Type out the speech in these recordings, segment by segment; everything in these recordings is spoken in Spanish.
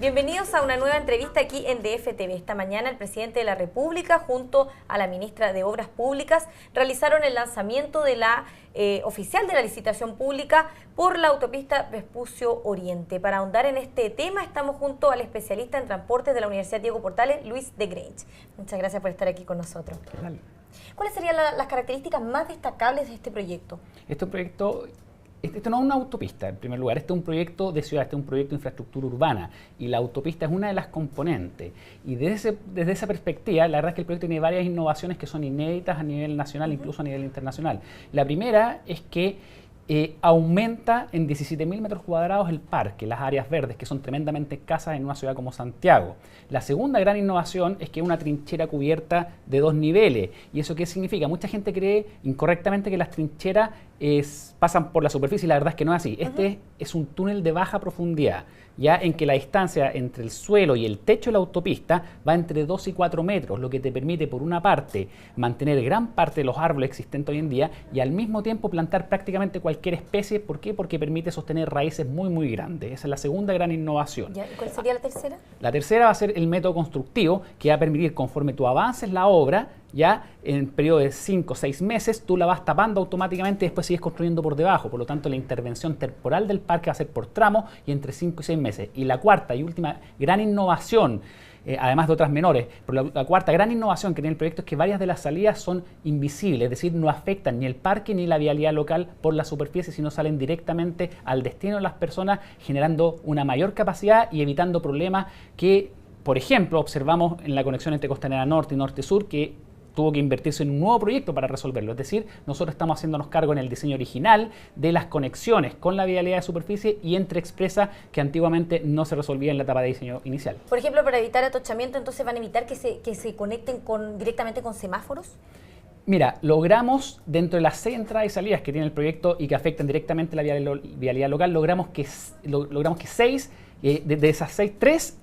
Bienvenidos a una nueva entrevista aquí en DFTV. Esta mañana el presidente de la República junto a la ministra de Obras Públicas realizaron el lanzamiento de la oficial de la licitación pública por la autopista Vespucio Oriente. Para ahondar en este tema estamos junto al especialista en transportes de la Universidad Diego Portales, Luis de Grange. Muchas gracias por estar aquí con nosotros. ¿Cuáles serían las características más destacables de este proyecto? Este proyecto... Esto no es una autopista, en primer lugar, este es un proyecto de ciudad, este es un proyecto de infraestructura urbana y la autopista es una de las componentes. Y desde esa perspectiva, la verdad es que el proyecto tiene varias innovaciones que son inéditas a nivel nacional, incluso a nivel internacional. La primera es que aumenta en 17.000 metros cuadrados el parque, las áreas verdes, que son tremendamente escasas en una ciudad como Santiago. La segunda gran innovación es que es una trinchera cubierta de 2 niveles. ¿Y eso qué significa? Mucha gente cree incorrectamente que las trincheras pasan por la superficie y la verdad es que no es así. Este es un túnel de baja profundidad, ya en que la distancia entre el suelo y el techo de la autopista va entre 2 y 4 metros, lo que te permite, por una parte, mantener gran parte de los árboles existentes hoy en día y al mismo tiempo plantar prácticamente cualquier especie. ¿Por qué? Porque permite sostener raíces muy, muy grandes. Esa es la segunda gran innovación. ¿Y cuál sería la tercera? La tercera va a ser el método constructivo, que va a permitir, conforme tú avances la obra, ya en el periodo de 5 o 6 meses, tú la vas tapando automáticamente y después sigues construyendo por debajo. Por lo tanto, la intervención temporal del parque va a ser por tramos y entre 5 y 6 meses. Y la cuarta y última gran innovación, además de otras menores, pero la cuarta gran innovación que tiene el proyecto es que varias de las salidas son invisibles, es decir, no afectan ni el parque ni la vialidad local por la superficie, sino salen directamente al destino de las personas, generando una mayor capacidad y evitando problemas que, por ejemplo, observamos en la conexión entre Costanera Norte y Norte Sur, que tuvo que invertirse en un nuevo proyecto para resolverlo. Es decir, nosotros estamos haciéndonos cargo en el diseño original de las conexiones con la vialidad de superficie y entre expresa, que antiguamente no se resolvía en la etapa de diseño inicial. Por ejemplo, para evitar atochamiento, entonces van a evitar que se conecten directamente con semáforos. Mira, logramos, dentro de las 6 entradas y salidas que tiene el proyecto y que afectan directamente la vialidad local, logramos que 6, de esas 6, 3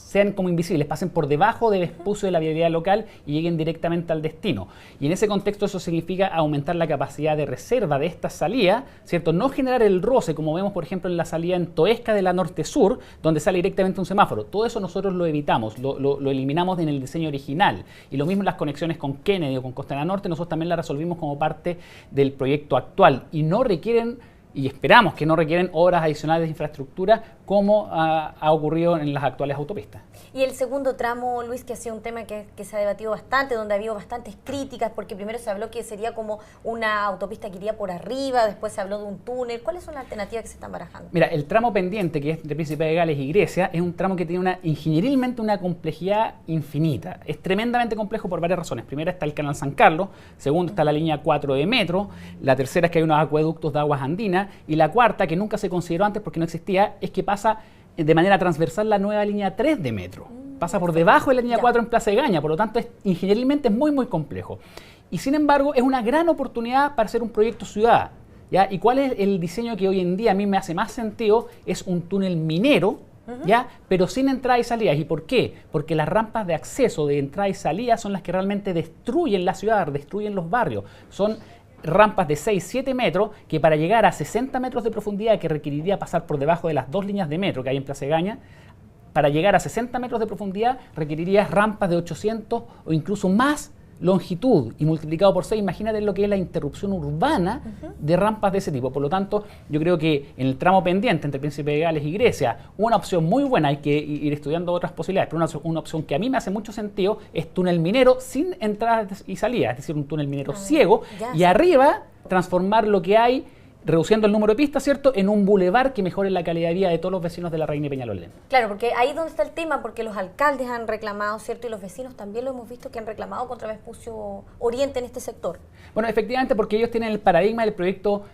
sean como invisibles, pasen por debajo del Vespucio de la vialidad local y lleguen directamente al destino. Y en ese contexto eso significa aumentar la capacidad de reserva de esta salida, ¿cierto? No generar el roce, como vemos por ejemplo en la salida en Toesca de la Norte-Sur, donde sale directamente un semáforo. Todo eso nosotros lo evitamos, lo eliminamos en el diseño original. Y lo mismo las conexiones con Kennedy o con Costanera Norte, nosotros también las resolvimos como parte del proyecto actual y no requieren, y esperamos que no requieren, obras adicionales de infraestructura como ha ocurrido en las actuales autopistas. Y el segundo tramo, Luis, que ha sido un tema que se ha debatido bastante, donde ha habido bastantes críticas, porque primero se habló que sería como una autopista que iría por arriba, después se habló de un túnel. ¿Cuáles son las alternativas que se están barajando? Mira, el tramo pendiente, que es de Príncipe de Gales y Grecia, es un tramo que tiene ingenierilmente una complejidad infinita. Es tremendamente complejo por varias razones. Primera está el Canal San Carlos, segundo está la línea 4 de metro, la tercera es que hay unos acueductos de aguas andinas, y la cuarta, que nunca se consideró antes porque no existía, es que pasa de manera transversal la nueva línea 3 de metro. Pasa por debajo de la línea 4 en Plaza de Gaña, por lo tanto ingenierilmente es muy, muy complejo. Y sin embargo es una gran oportunidad para hacer un proyecto ciudad, ¿ya? ¿Y cuál es el diseño que hoy en día a mí me hace más sentido? Es un túnel minero, ¿ya? Pero sin entradas y salidas. ¿Y por qué? Porque las rampas de acceso de entrada y salida son las que realmente destruyen la ciudad, destruyen los barrios. Son rampas de 6-7 metros que para llegar a 60 metros de profundidad, que requeriría pasar por debajo de las 2 líneas de metro que hay en Plaza de Gaña, para llegar a 60 metros de profundidad requeriría rampas de 800 o incluso más longitud, y multiplicado por 6, imagínate lo que es la interrupción urbana de rampas de ese tipo. Por lo tanto, yo creo que en el tramo pendiente entre Príncipe de Gales y Grecia, una opción muy buena, hay que ir estudiando otras posibilidades, pero una opción que a mí me hace mucho sentido es túnel minero sin entradas y salidas, es decir, un túnel minero ciego, y arriba transformar lo que hay, reduciendo el número de pistas, ¿cierto?, en un bulevar que mejore la calidad de vida de todos los vecinos de la Reina y Peñalolén. Claro, porque ahí es donde está el tema, porque los alcaldes han reclamado, ¿cierto?, y los vecinos también lo hemos visto que han reclamado contra Vespucio Oriente en este sector. Bueno, efectivamente, porque ellos tienen el paradigma del proyecto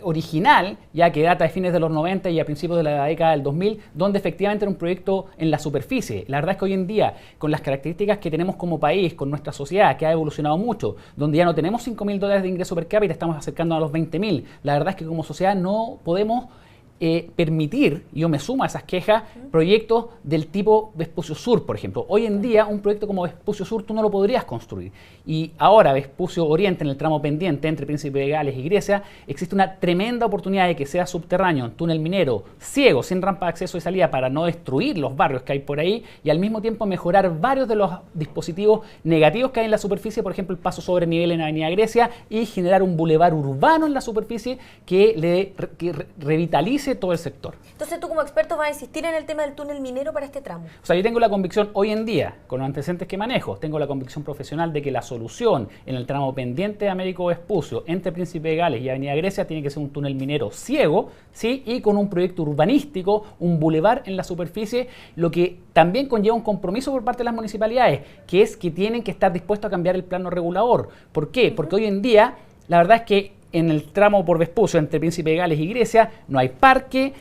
original, ya que data de fines de los 90 y a principios de la década del 2000, donde efectivamente era un proyecto en la superficie. La verdad es que hoy en día, con las características que tenemos como país, con nuestra sociedad, que ha evolucionado mucho, donde ya no tenemos $5.000 de ingreso per cápita, estamos acercando a los 20.000. La verdad es que como sociedad no podemos permitir, yo me sumo a esas quejas, proyectos del tipo Vespucio Sur, por ejemplo. Hoy en día un proyecto como Vespucio Sur tú no lo podrías construir. Y ahora Vespucio Oriente, en el tramo pendiente entre Príncipe de Gales y Grecia, existe una tremenda oportunidad de que sea subterráneo, un túnel minero, ciego, sin rampa de acceso y salida para no destruir los barrios que hay por ahí y al mismo tiempo mejorar varios de los dispositivos negativos que hay en la superficie, por ejemplo el paso sobre nivel en Avenida Grecia, y generar un bulevar urbano en la superficie que revitalice todo el sector. Entonces tú como experto vas a insistir en el tema del túnel minero para este tramo. O sea, yo tengo la convicción hoy en día, con los antecedentes que manejo, tengo la convicción profesional de que la solución en el tramo pendiente de Américo Vespucio entre Príncipe de Gales y Avenida Grecia tiene que ser un túnel minero ciego, ¿sí? Y con un proyecto urbanístico, un bulevar en la superficie, lo que también conlleva un compromiso por parte de las municipalidades, que es que tienen que estar dispuestos a cambiar el plano regulador. ¿Por qué? Porque hoy en día, la verdad es que en el tramo por Vespucio entre Príncipe de Gales y Grecia no hay parque,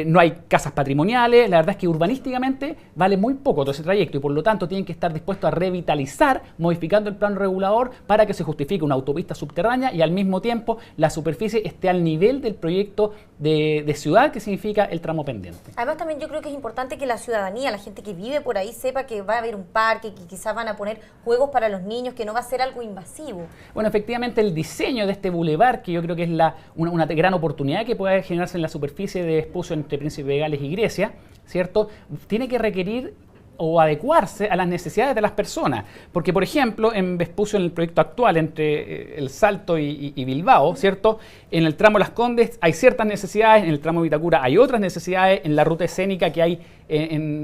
no hay casas patrimoniales, la verdad es que urbanísticamente vale muy poco todo ese trayecto y por lo tanto tienen que estar dispuestos a revitalizar modificando el plano regulador para que se justifique una autopista subterránea y al mismo tiempo la superficie esté al nivel del proyecto de ciudad que significa el tramo pendiente. Además también yo creo que es importante que la ciudadanía, la gente que vive por ahí sepa que va a haber un parque, que quizás van a poner juegos para los niños, que no va a ser algo invasivo. Bueno, efectivamente el diseño de este bulevar, que yo creo que es una gran oportunidad que puede generarse en la superficie de Vespucio entre Príncipe de Gales y Grecia, ¿cierto? Tiene que requerir o adecuarse a las necesidades de las personas. Porque, por ejemplo, en Vespucio, en el proyecto actual entre El Salto y Bilbao, ¿cierto? En el tramo Las Condes hay ciertas necesidades, en el tramo Vitacura hay otras necesidades, en la ruta escénica que hay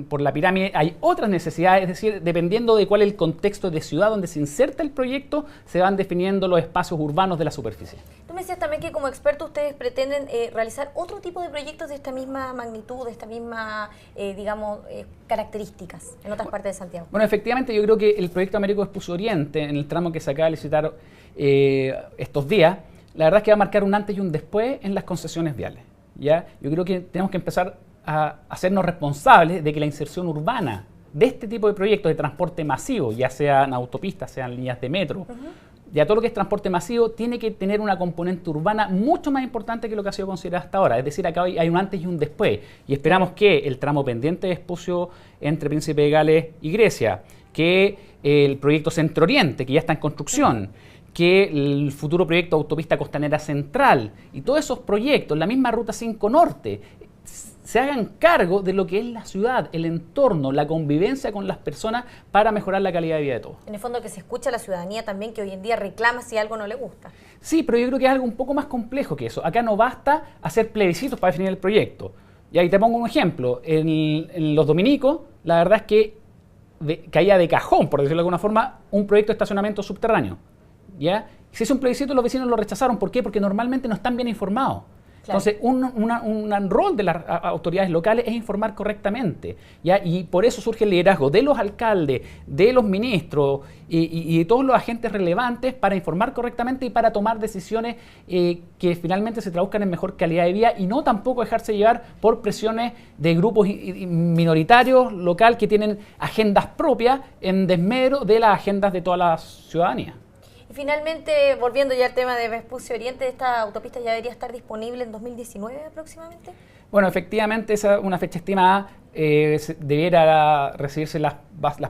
por la pirámide hay otras necesidades, es decir, dependiendo de cuál es el contexto de ciudad donde se inserta el proyecto, se van definiendo los espacios urbanos de la superficie. Tú me decías también que como experto ustedes pretenden realizar otro tipo de proyectos de esta misma magnitud, de esta misma, características en otras partes de Santiago. Bueno, efectivamente yo creo que el proyecto Américo Vespucio Oriente, en el tramo que se acaba de licitar estos días, la verdad es que va a marcar un antes y un después en las concesiones viales, ¿ya? Yo creo que tenemos que empezar a hacernos responsables de que la inserción urbana de este tipo de proyectos de transporte masivo, ya sean autopistas, sean líneas de metro, ya todo lo que es transporte masivo tiene que tener una componente urbana mucho más importante que lo que ha sido considerado hasta ahora. Es decir, acá hay un antes y un después. Y esperamos que el tramo pendiente de Vespucio entre Príncipe de Gales y Grecia, que el proyecto Centro Oriente, que ya está en construcción, que el futuro proyecto Autopista Costanera Central y todos esos proyectos, la misma Ruta 5 Norte, se hagan cargo de lo que es la ciudad, el entorno, la convivencia con las personas para mejorar la calidad de vida de todos. En el fondo que se escucha a la ciudadanía también que hoy en día reclama si algo no le gusta. Sí, pero yo creo que es algo un poco más complejo que eso. Acá no basta hacer plebiscitos para definir el proyecto. Y ahí te pongo un ejemplo. En los dominicos, la verdad es que caía de cajón, por decirlo de alguna forma, un proyecto de estacionamiento subterráneo. ¿Ya? Se hizo un plebiscito y los vecinos lo rechazaron. ¿Por qué? Porque normalmente no están bien informados. Claro. Entonces, un rol de las autoridades locales es informar correctamente, ¿ya? Y por eso surge el liderazgo de los alcaldes, de los ministros y de todos los agentes relevantes para informar correctamente y para tomar decisiones que finalmente se traduzcan en mejor calidad de vida y no tampoco dejarse llevar por presiones de grupos minoritarios local que tienen agendas propias en desmedro de las agendas de toda la ciudadanía. Finalmente, volviendo ya al tema de Vespucio Oriente, ¿esta autopista ya debería estar disponible en 2019 aproximadamente? Bueno, efectivamente, esa es una fecha estimada. Debiera recibirse las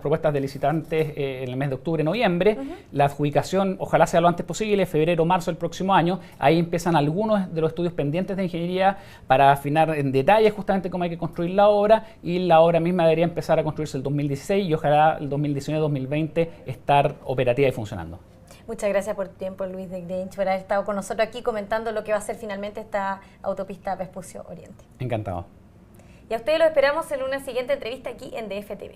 propuestas de licitantes en el mes de octubre, noviembre. La adjudicación, ojalá sea lo antes posible, febrero, marzo del próximo año. Ahí empiezan algunos de los estudios pendientes de ingeniería para afinar en detalle justamente cómo hay que construir la obra. Y la obra misma debería empezar a construirse el 2016 y ojalá el 2019-2020 estar operativa y funcionando. Muchas gracias por tu tiempo, Luis de Grange, por haber estado con nosotros aquí comentando lo que va a ser finalmente esta autopista Vespucio Oriente. Encantado. Y a ustedes los esperamos en una siguiente entrevista aquí en DF TV.